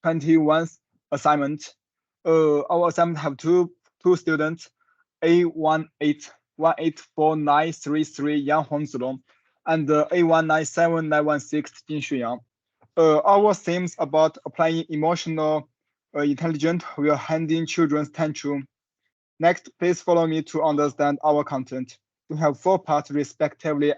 21's assignment. Our assignment have two students, A1818493 Yang Hongzilong and A1979116 Jin Xuyang. Our themes about applying emotional intelligence while handling children's tantrum. Next, please follow me to understand our content. We have 4 parts respectively.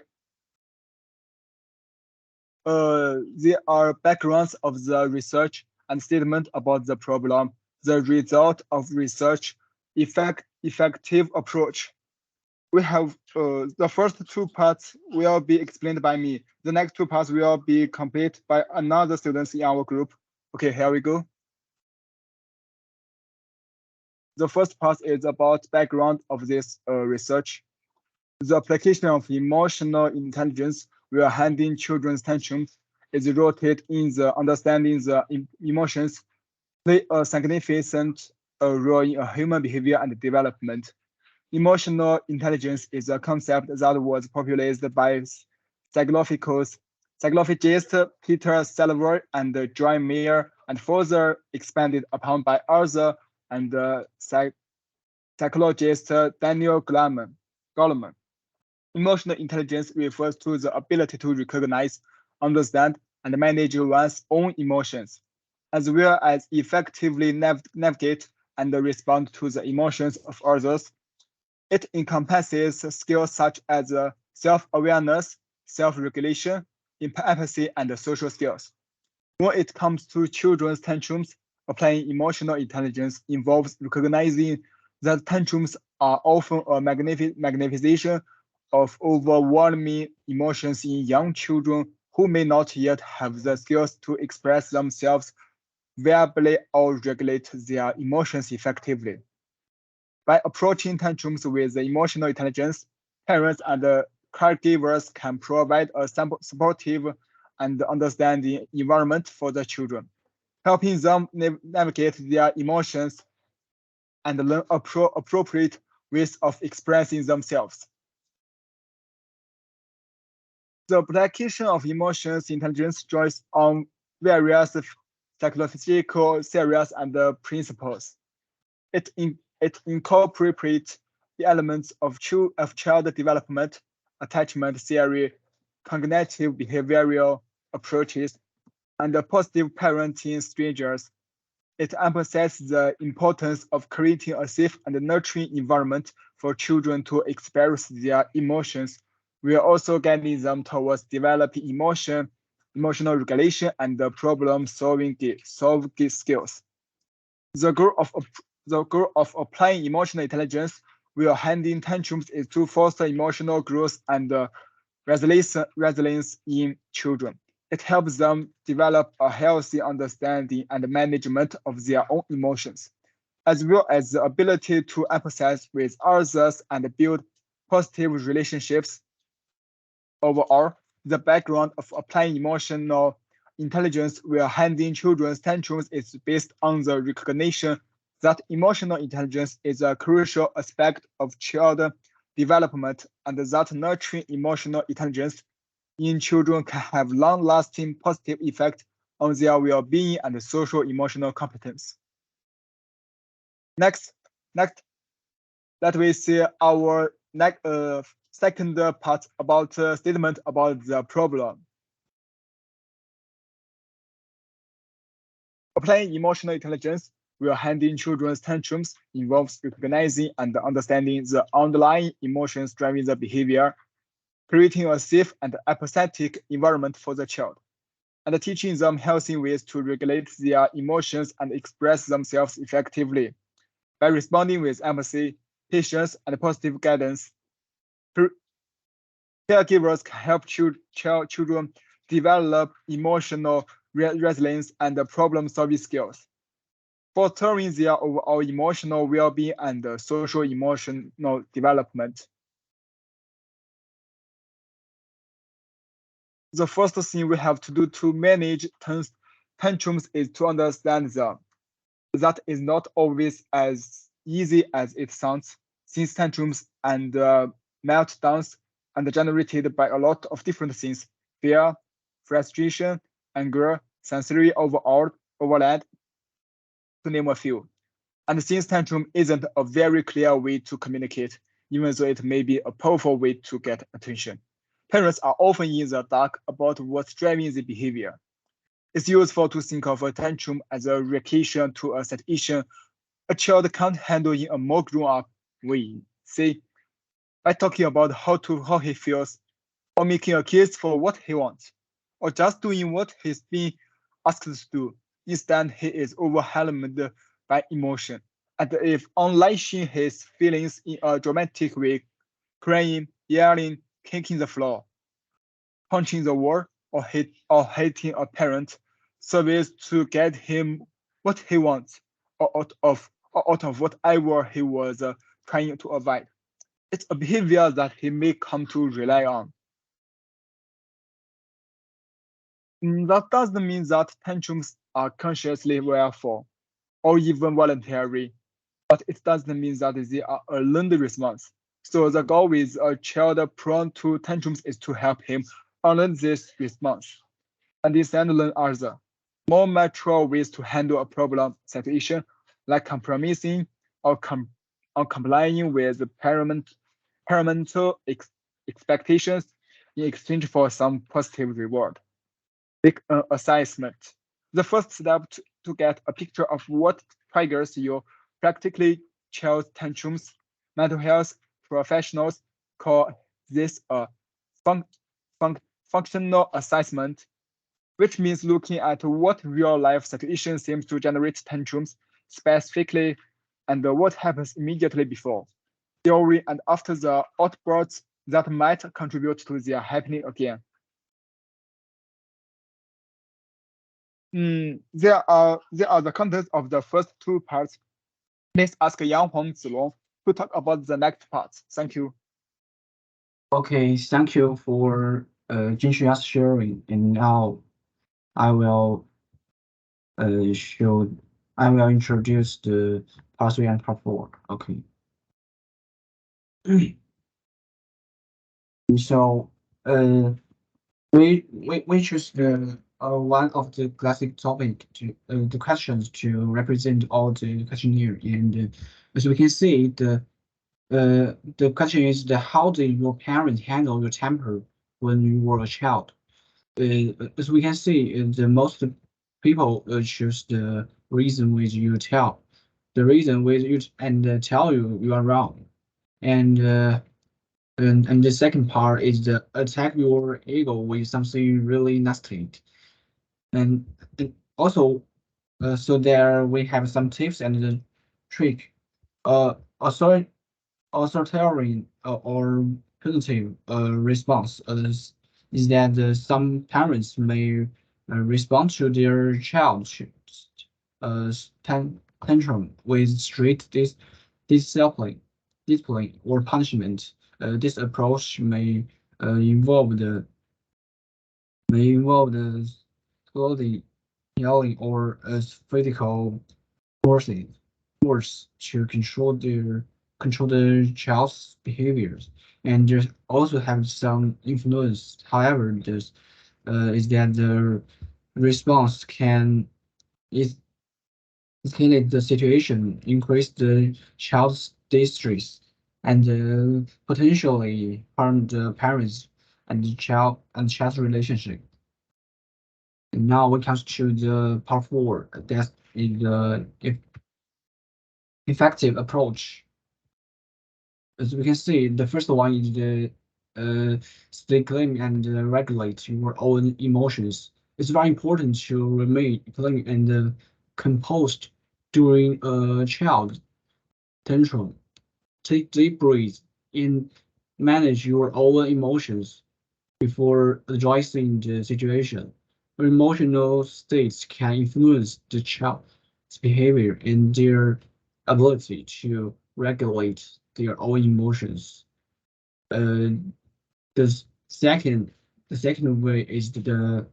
There are backgrounds of the research and statement about the problem, the result of research, effective approach. We have the first 2 parts will be explained by me. The next 2 parts will be completed by another students in our group. Okay, here we go. The first part is about background of this research. The application of emotional intelligence while handling children's tantrums is rooted in the understanding the emotions play a significant role in human behavior and development. Emotional intelligence is a concept that was popularized by psychologists Peter Salver and John Mayer, and further expanded upon by Arthur and psychologist Daniel Goleman. Emotional intelligence refers to the ability to recognize, understand, and manage one's own emotions, as well as effectively navigate and respond to the emotions of others. It encompasses skills such as self-awareness, self-regulation, empathy, and social skills. When it comes to children's tantrums, applying emotional intelligence involves recognizing that tantrums are often a magnification of overwhelming emotions in young children who may not yet have the skills to express themselves verbally or regulate their emotions effectively. By approaching tantrums with emotional intelligence, parents and caregivers can provide a supportive and understanding environment for the children, helping them navigate their emotions and learn appropriate ways of expressing themselves. The application of emotions intelligence draws on various psychological theories and principles. It incorporates the elements of child development, attachment theory, cognitive behavioral approaches, and positive parenting strategies. It emphasizes the importance of creating a safe and nurturing environment for children to express their emotions. We are also guiding them towards developing emotional regulation, and problem-solving skills. The goal of applying emotional intelligence while handling tantrums is to foster emotional growth and resilience in children. It helps them develop a healthy understanding and management of their own emotions, as well as the ability to empathize with others and build positive relationships. Overall, the background of applying emotional intelligence while handling children's tantrums is based on the recognition that emotional intelligence is a crucial aspect of child development, and that nurturing emotional intelligence in children can have long-lasting positive effect on their well-being and social emotional competence. Next, let we see our second part about statement about the problem. Applying emotional intelligence while handling children's tantrums involves recognizing and understanding the underlying emotions driving the behavior, creating a safe and empathetic environment for the child, and teaching them healthy ways to regulate their emotions and express themselves effectively. By responding with empathy, patience, and positive guidance, caregivers can help children develop emotional resilience and problem-solving skills, fostering their overall emotional well-being and social emotional development. The first thing we have to do to manage tantrums is to understand that is not always as easy as it sounds, since tantrums and meltdowns are generated by a lot of different things: fear, frustration, anger, sensory overload, to name a few. And since tantrum isn't a very clear way to communicate, even though it may be a powerful way to get attention, parents are often in the dark about what's driving the behavior. It's useful to think of a tantrum as a reaction to a situation a child can't handle in a more grown-up way. Say, by talking about how he feels, or making a case for what he wants, or just doing what he's being asked to do. Instead, he is overwhelmed by emotion, and if unleashing his feelings in a dramatic way, crying, yelling, kicking the floor, punching the wall, or hating a parent, serves to get him what he wants, or out of whatever he was trying to avoid. It's a behavior that he may come to rely on. That doesn't mean that tantrums are consciously willful or even voluntary, but it doesn't mean that they are a learned response. So the goal with a child prone to tantrums is to help him unlearn this response and instead learn other, more mature ways to handle a problem situation, like compromising or complying with parental expectations in exchange for some positive reward. Big assessment. The first step to get a picture of what triggers your practically child's tantrums, mental health professionals call this a fun, fun, functional assessment, which means looking at what real life situation seems to generate tantrums specifically and what happens immediately before, during, and after the outbursts that might contribute to their happening again. There are the contents of the first two parts. Please ask Yang Huang Zilong to talk about the next parts. Thank you. Okay, thank you for 21a's sharing. And now I will show I will introduce the part 3 and part 4. Okay. So we choose the one of the classic topic to the questions to represent all the questionnaire. And as we can see, the question is how did your parents handle your temper when you were a child? As we can see, the most people choose the reason which you tell, the reason which you and tell you are wrong, and and the second part is the attack your ego with something really nasty, and, and also so there we have some tips and the trick. Also authoritarian or punitive response is that some parents may respond to their child's uh, tantrum with strict discipline, discipline or punishment. This approach may involve the clothing, yelling, or physical forcing force to control the child's behaviors, and there's also have some influence. However, this is that the response can is escalate the situation, increase the child's distress, and potentially harm the parents and the child's relationship. And now we come to the part 4. That is the effective approach. As we can see, the first one is the stay calm and regulate your own emotions. It's very important to remain calm and composed during a child tantrum. Take deep breaths and manage your own emotions before addressing the situation. Emotional states can influence the child's behavior and their ability to regulate their own emotions. Uh, the second, the second way is the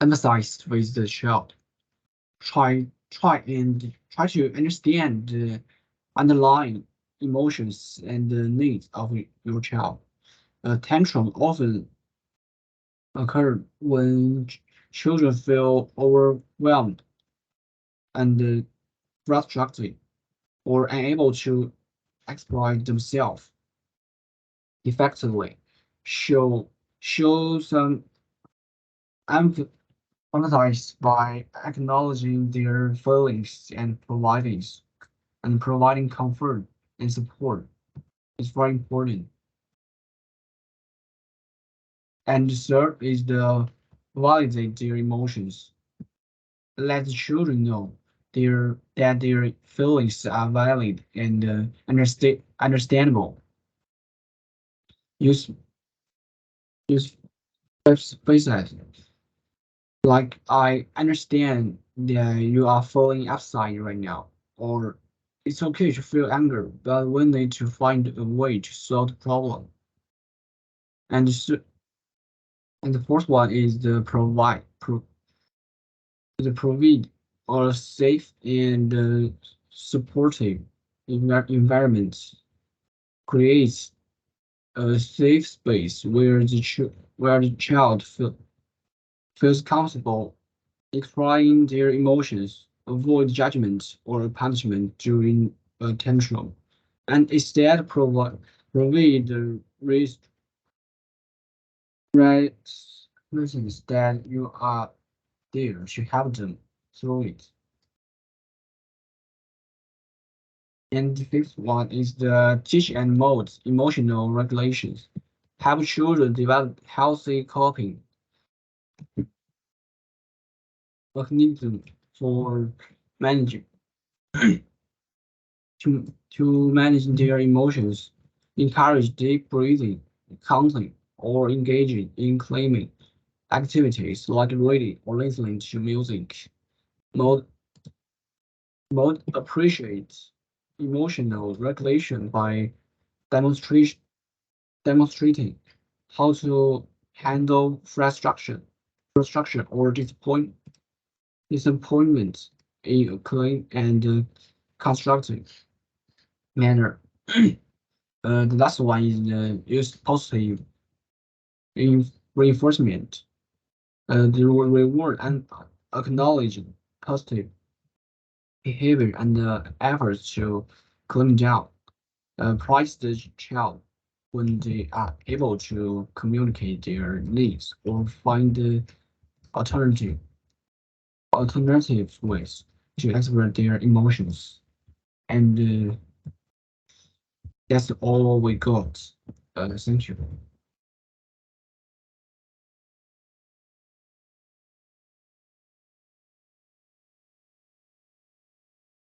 emphasize with the child. Try to understand the underlying emotions and the needs of your child. A tantrum often occur when children feel overwhelmed and frustrated or unable to exploit themselves effectively, show some empathize by acknowledging their feelings and providing comfort and support is very important. And the third is the validate their emotions. Let the children know that their feelings are valid and understandable. Use use phrases like I understand that you are feeling upset right now, or it's okay to feel anger, but we need to find a way to solve the problem. And and the fourth one is the provide a safe and supportive environment creates a safe space where where the child feels comfortable expressing their emotions, avoid judgment or punishment during a tantrum, and instead provide the reasons that you are there to help them through it. And the fifth one is the teach and mold emotional regulations. Help children develop healthy coping mechanism for managing to manage their emotions, encourage deep breathing, counting, or engaging in claiming activities like reading or listening to music. Mode, mode appreciates emotional regulation by demonstration, demonstrating how to handle frustration or disappointment in a clean and constructive manner. The last one is use positive reinforcement. The reward and acknowledge positive behavior and efforts to calm down. Praise the child when they are able to communicate their needs or find alternative alternative ways to express their emotions. And that's all we got. Thank you.